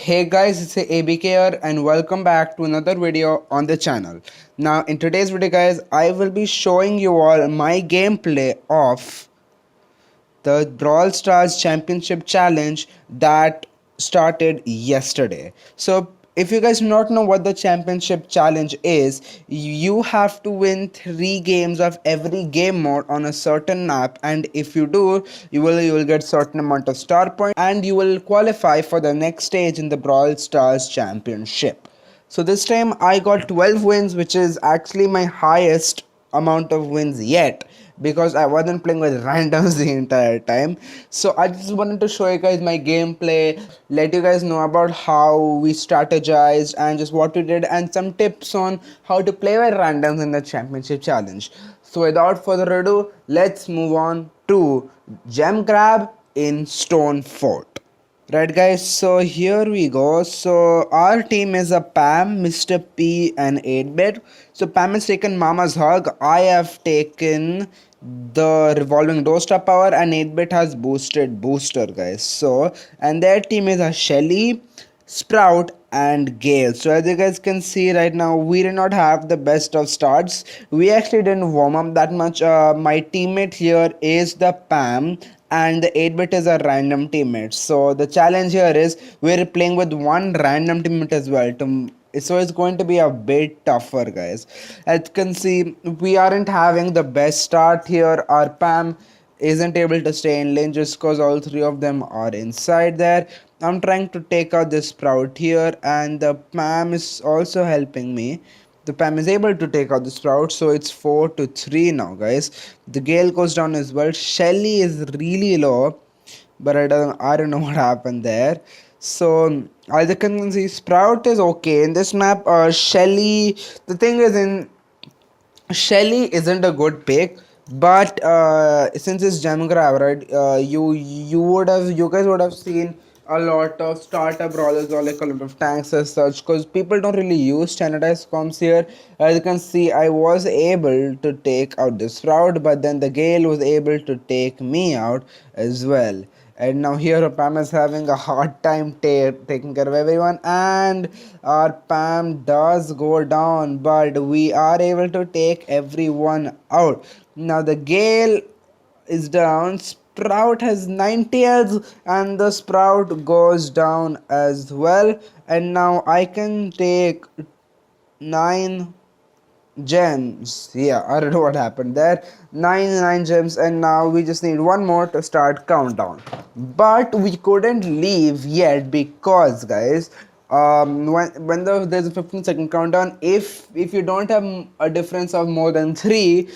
Hey guys, it's ABK here and welcome back to another video on the channel. Now in today's video guys, I will be showing you all my gameplay of the Brawl Stars Championship Challenge that started yesterday. So if you guys do not know what the championship challenge is, you have to win 3 games of every game mode on a certain map, and if you do, you will get certain amount of star points and you will qualify for the next stage in the Brawl Stars Championship. So this time I got 12 wins, which is actually my highest amount of wins yet, because I wasn't playing with randoms the entire time. So I just wanted to show you guys my gameplay, let you guys know about how we strategized and just what we did, and some tips on how to play with randoms in the championship challenge. So without further ado, let's move on to gem grab in Stone Fort. Right guys, so here we go. So our team is a Pam, Mr. P and 8-bit. So Pam has taken Mama's Hug. I have taken the revolving door star power, and 8-bit has boosted booster guys. So and their team is a Shelly, Sprout and Gale. So as you guys can see right now, we did not have the best of starts. We actually didn't warm up that much. My teammate here is the Pam and the 8-bit is a random teammate. So the challenge here is we're playing with one random teammate as well, so it's going to be a bit tougher guys. As you can see, we aren't having the best start here. Our Pam isn't able to stay in lane just because all 3 of them are inside there. I'm trying to take out this Sprout here, and the Pam is also helping me. The Pam is able to take out the Sprout, so it's 4-3 now guys. The Gale goes down as well. Shelly is really low, but I don't know what happened there. So as you can see, Sprout is okay in this map. Shelly, the thing is, in Shelly isn't a good pick, but since it's gem grab, right? You guys would have seen a lot of starter brawlers or like a lot of tanks as such, because people don't really use standardized comps here. As you can see, I was able to take out this Sprout, but then the Gale was able to take me out as well. And now here Pam is having a hard time taking care of everyone, and our Pam does go down, but we are able to take everyone out. Now the Gale is down. Sprout has 90 health and the Sprout goes down as well, and now I can take 9 gems. Yeah, I don't know what happened there. 9 gems, and now we just need one more to start countdown. But we couldn't leave yet because guys, there's a 15-second countdown, if you don't have a difference of more than 3,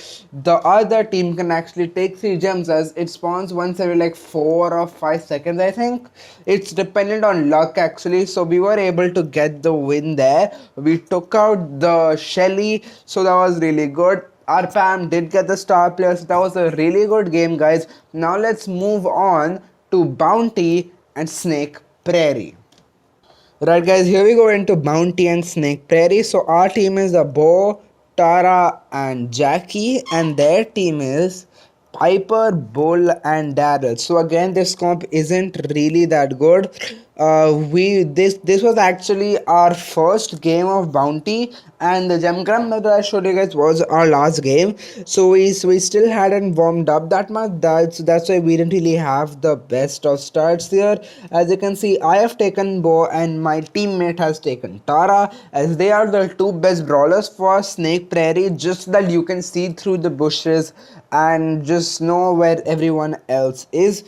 the other team can actually take 3 gems, as it spawns once every like 4 or 5 seconds. I think it's dependent on luck actually. So we were able to get the win there. We took out the Shelly, so that was really good. Our Pam did get the star player, so that was a really good game guys. Now let's move on to Bounty and Snake Prairie. Right guys, here we go into Bounty and Snake Prairie. So our team is the Bo, Tara and Jackie, and their team is Piper, Bull and Daryl. So again, this comp isn't really that good. This was actually our first game of Bounty, and the gem grab that I showed you guys was our last game. So we still hadn't warmed up that much. That's why we didn't really have the best of starts here. As you can see, I have taken Bo and my teammate has taken Tara, as they are the 2 best brawlers for Snake Prairie, just so that you can see through the bushes and just know where everyone else is.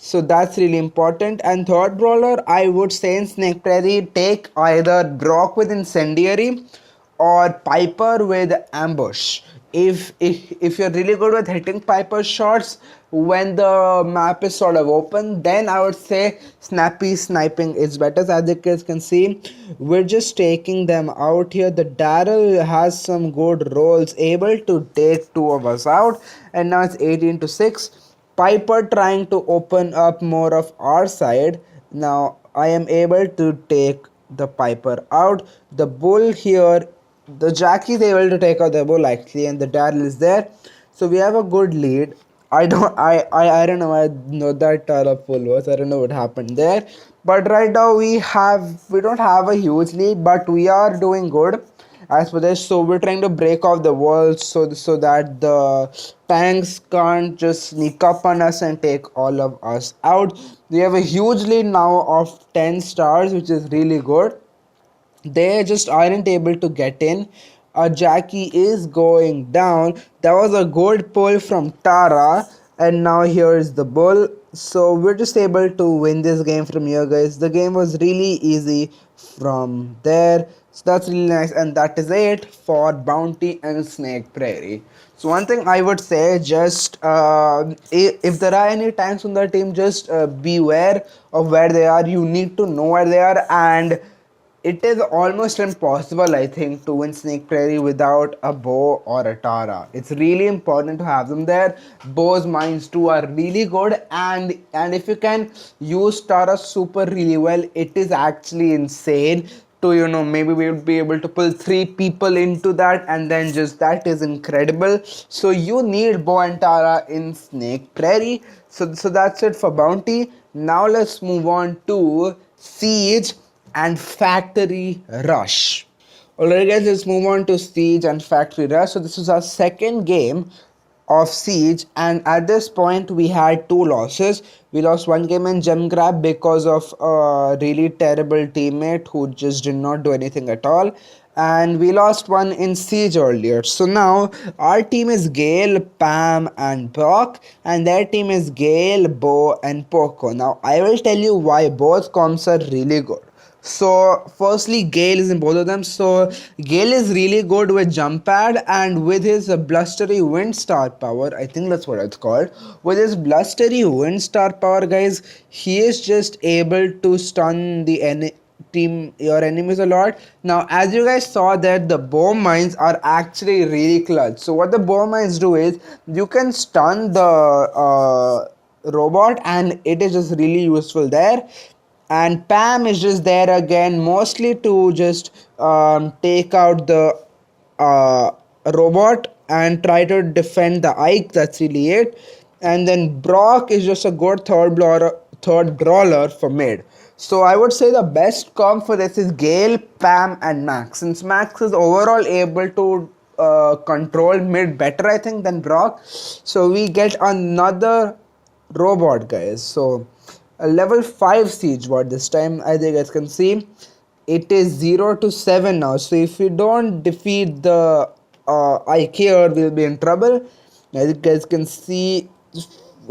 So that's really important. And third brawler, I would say in Snake Prairie, take either Brock with Incendiary or Piper with Ambush. If you're really good with hitting Piper shots when the map is sort of open, then I would say Snappy sniping is better. As you guys can see, we're just taking them out here. The Daryl has some good rolls, able to take 2 of us out, and now it's 18-6. Piper trying to open up more of our side. Now I am able to take the Piper out. The Bull here, the Jackie is able to take out the Bull actually, and the Daryl is there. So we have a good lead. I don't know. I know that Tara full was. I don't know what happened there. But right now we don't have a huge lead, but we are doing good as for this. So we're trying to break off the walls so that the tanks can't just sneak up on us and take all of us out. We have a huge lead now of 10 stars, which is really good. They just aren't able to get in. Jackie is going down. That was a gold pull from Tara, and now here is the bull. So we're just able to win this game from here, guys. The game was really easy from there. So that's really nice, and that is it for Bounty and Snake Prairie. So one thing I would say, just if there are any tanks on the team, just beware of where they are. You need to know where they are, and it is almost impossible, I think, to win Snake Prairie without a bow or a Tara. It's really important to have them there. Bows mines too are really good, and if you can use Tara super really well, it is actually insane. To maybe we would be able to pull 3 people into that, and then just that is incredible. So you need bow and Tara in Snake Prairie. So that's it for Bounty. Now let's move on to Siege and Factory Rush. Alright guys, let's move on to Siege and Factory Rush. So this is our second game of Siege, and at this point we had 2 losses. We lost one game in Gem Grab because of a really terrible teammate who just did not do anything at all, and we lost one in Siege earlier. So now our team is Gale, Pam and Brock, and their team is Gale, Bo and Poco. Now I will tell you why both comps are really good. So firstly, Gale is in both of them. So Gale is really good with jump pad, and with his blustery wind star power, I think that's what it's called. With his blustery wind star power, guys, he is just able to stun the your enemies a lot. Now as you guys saw that the bow mines are actually really clutch. So what the bow mines do is you can stun the robot, and it is just really useful there. And Pam is just there again, mostly to just take out the uh, robot and try to defend the Ike. That's really it. And then Brock is just a good third brawler for mid. So I would say the best comp for this is Gale, Pam, and Max. Since Max is overall able to control mid better, I think, than Brock. So we get another robot, guys. So a level 5 siege bot this time, as you guys can see, it is 0 to 7 now. So if you don't defeat the IKEA, we'll be in trouble. As you guys can see,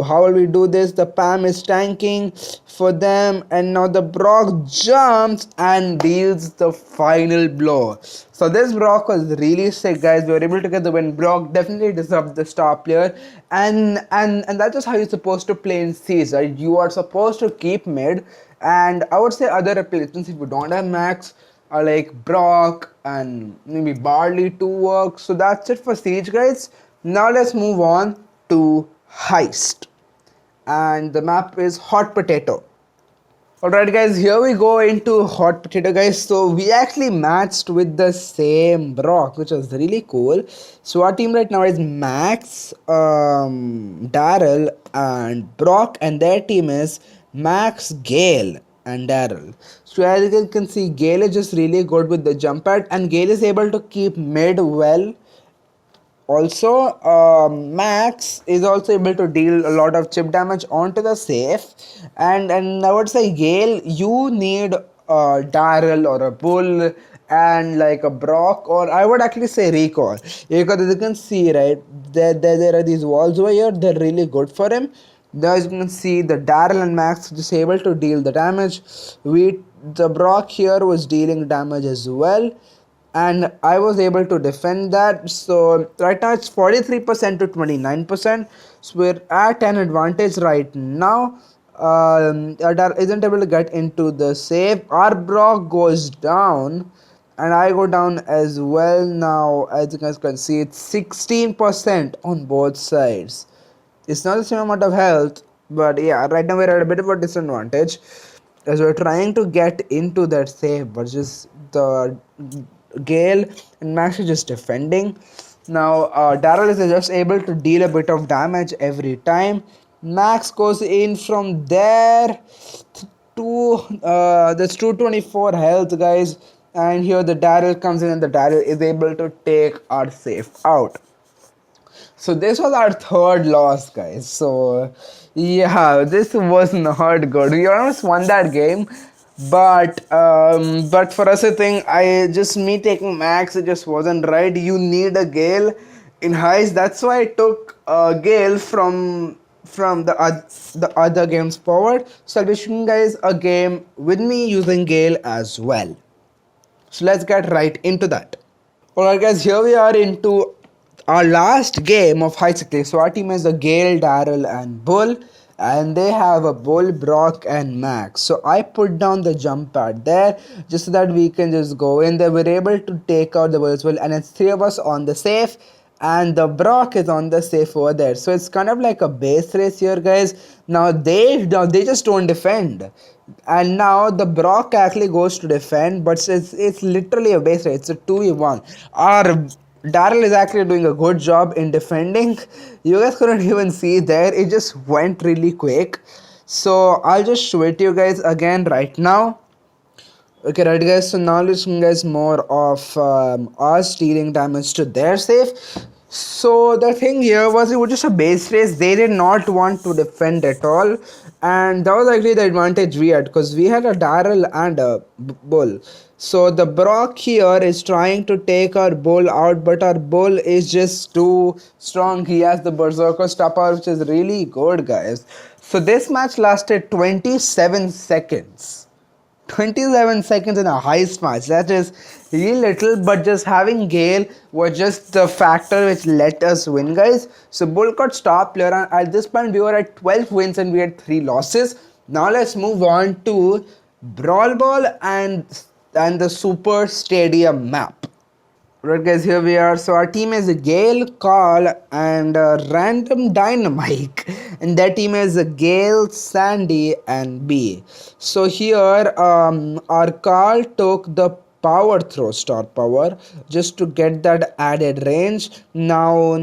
how will we do this? The Pam is tanking for them, and now the Brock jumps and deals the final blow. So this Brock was really sick, guys. We were able to get the win. Brock definitely deserved the star player, and that's just how you're supposed to play in Siege, right? You are supposed to keep mid, and I would say other replacements, if you don't have Max, are like Brock and maybe Barley to work. So that's it for Siege, guys. Now let's move on to Heist, and the map is Hot Potato. Alright guys, here we go into Hot Potato, guys. So we actually matched with the same Brock, which was really cool. So our team right now is Max, Daryl and Brock, and their team is Max, Gale and Daryl. So as you can see, Gale is just really good with the jump pad, and Gale is able to keep mid well. Also, Max is also able to deal a lot of chip damage onto the safe, and I would say, Gale, you need a Daryl or a Bull and like a Brock, or I would actually say Recall, because as you can see, right, there are these walls over here. They're really good for him. Now as you can see, the Daryl and Max just able to deal the damage. The Brock here was dealing damage as well, and I was able to defend that. So right now it's 43% to 29%. So we're at an advantage right now. That isn't able to get into the save. Our Brock goes down, and I go down as well. Now as you guys can see, it's 16% on both sides. It's not the same amount of health, but yeah, right now we're at a bit of a disadvantage as we're trying to get into that save, but just the Gale and Max are just defending. Now Daryl is just able to deal a bit of damage every time. Max goes in from there to that's 224 health, guys. And here the Daryl comes in and the Daryl is able to take our safe out. So this was our third loss, guys. So yeah, this was not good. We almost won that game, but for us, I think I just me taking Max, it just wasn't right. You need a Gale in highs. That's why I took Gale from the other games forward. So I'll be showing you guys a game with me using Gale as well. So let's get right into that. Alright guys, here we are into our last game of High Cycling. So our team is the Gale, Daryl and Bull, and they have a Bull, Brock and Max. So I put down the jump pad there just so that we can just go in there. We're able to take out the Bull as well, and it's three of us on the safe and the Brock is on the safe over there. So it's kind of like a base race here, guys. Now they just don't defend, and now the Brock actually goes to defend, but it's literally a base race. It's a 2v1. Our Daryl is actually doing a good job in defending. You guys couldn't even see there. It just went really quick. So I'll just show it to you guys again right now. Okay, right guys, so now let's show you guys more of us dealing damage to their safe. So the thing here was it was just a base race. They did not want to defend at all, and that was actually the advantage we had because we had a Daryl and a Bull. So the Brock here is trying to take our Bull out, but our Bull is just too strong. He has the Berserker star power, which is really good, guys. So this match lasted 27 seconds. 27 seconds in a heist match. That is really little, but just having Gale was just the factor which let us win, guys. So Bull got star player, and at this point we were at 12 wins and we had 3 losses. Now let's move on to Brawl Ball and the Super Stadium map. Right guys, here we are. So our team is Gale, Carl and Random Dynamite, and their team is Gale, Sandy and B. So here our Carl took the power throw star power just to get that added range. Now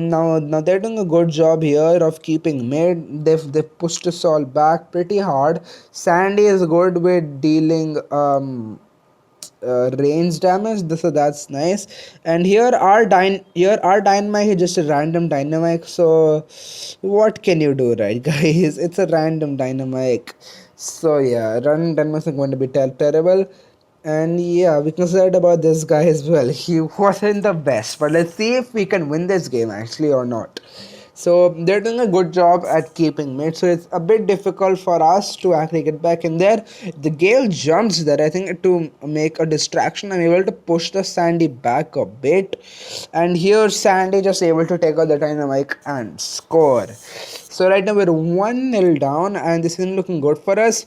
they're doing a good job here of keeping mid. They've pushed us all back pretty hard. Sandy is good with dealing range damage, so that's nice. And here our dynamite is just a random dynamite, so what can you do, right guys? It's a random dynamite. So yeah, random dynamics are going to be terrible. And yeah, we can say about this guy as well. He wasn't the best, but let's see if we can win this game actually or not. So they're doing a good job at keeping mid. So it's a bit difficult for us to actually get back in there. The Gale jumps there, I think, to make a distraction. I'm able to push the Sandy back a bit. And here Sandy just able to take out the dynamite and score. So right now we're 1-0 down and this isn't looking good for us.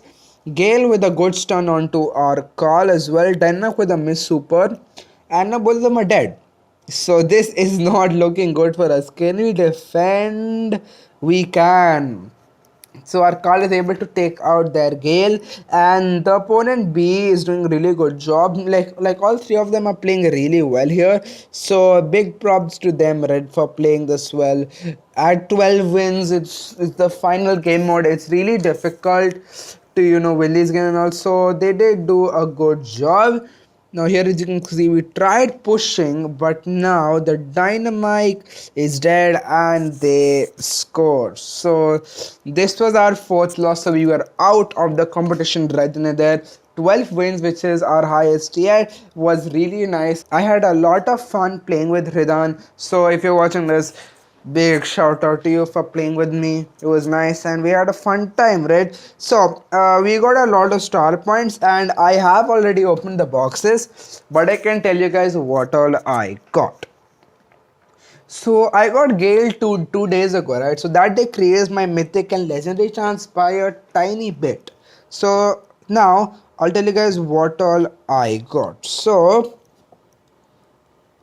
Gale with a good stun onto our call as well. Dynamite with a miss super. And now both of them are dead. So this is not looking good for us. Can we defend? We can. So our Carl is able to take out their Gale, and the opponent B is doing a really good job. Like all three of them are playing really well here. So big props to them, Red, for playing this well. At 12 wins, it's the final game mode. It's really difficult to win this game, and also they did do a good job. Now here as you can see, we tried pushing, but now the dynamite is dead and they scored. So this was our 4th loss, so we were out of the competition right in there. 12 wins, which is our highest yet, was really nice. I had a lot of fun playing with Ridan. So if you're watching this, big shout out to you for playing with me. It was nice and we had a fun time, right? So we got a lot of star points and I have already opened the boxes, but I can tell you guys what all I got. So I got Gale two days ago, right? So that day creates my mythic and legendary chance by a tiny bit. So now I'll tell you guys what all I got. So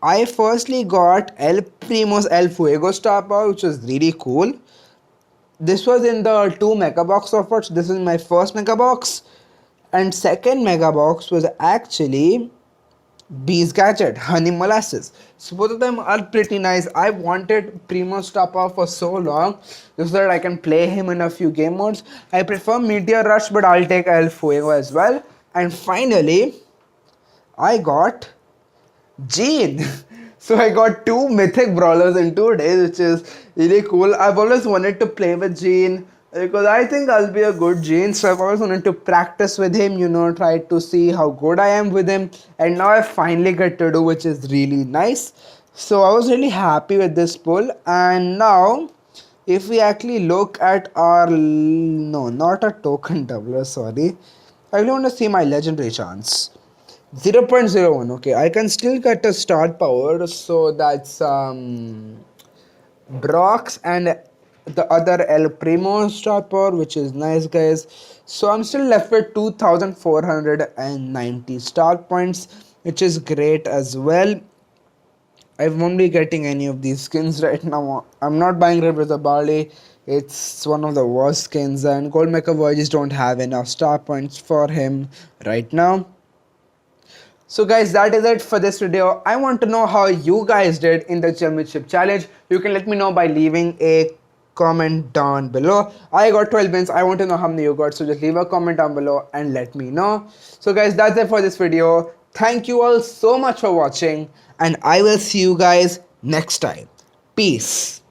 I firstly got El Primo's El Fuego star power, which was really cool. This was in the 2 mega box offers. This is my first mega box, and second mega box was actually Bees Gadget, Honey Molasses. So both of them are pretty nice. I wanted Primo Star Power for so long just so that I can play him in a few game modes. I prefer Meteor Rush, but I'll take El Fuego as well. And finally, I got Jean. So I got two mythic brawlers in 2 days, which is really cool. I've always wanted to play with Jean because I think I'll be a good Jean. So I've always wanted to practice with him, try to see how good I am with him. And now I finally get to do, which is really nice. So I was really happy with this pull. And now, if we actually look at our, no, not a token doubler, sorry. I really want to see my legendary chance. 0.01. Okay, I can still get a start power, so that's Brock's and the other El Primo start power, which is nice, guys. So I'm still left with 2490 start points, which is great as well. I won't be getting any of these skins right now. I'm not buying Red with the Barley. It's one of the worst skins, and Gold Mecha Voyages don't have enough star points for him right now. So guys, that is it for this video. I want to know how you guys did in the championship challenge. You can let me know by leaving a comment down below. I got 12 wins. I want to know how many you got. So just leave a comment down below and let me know. So guys, that's it for this video. Thank you all so much for watching, and I will see you guys next time. Peace.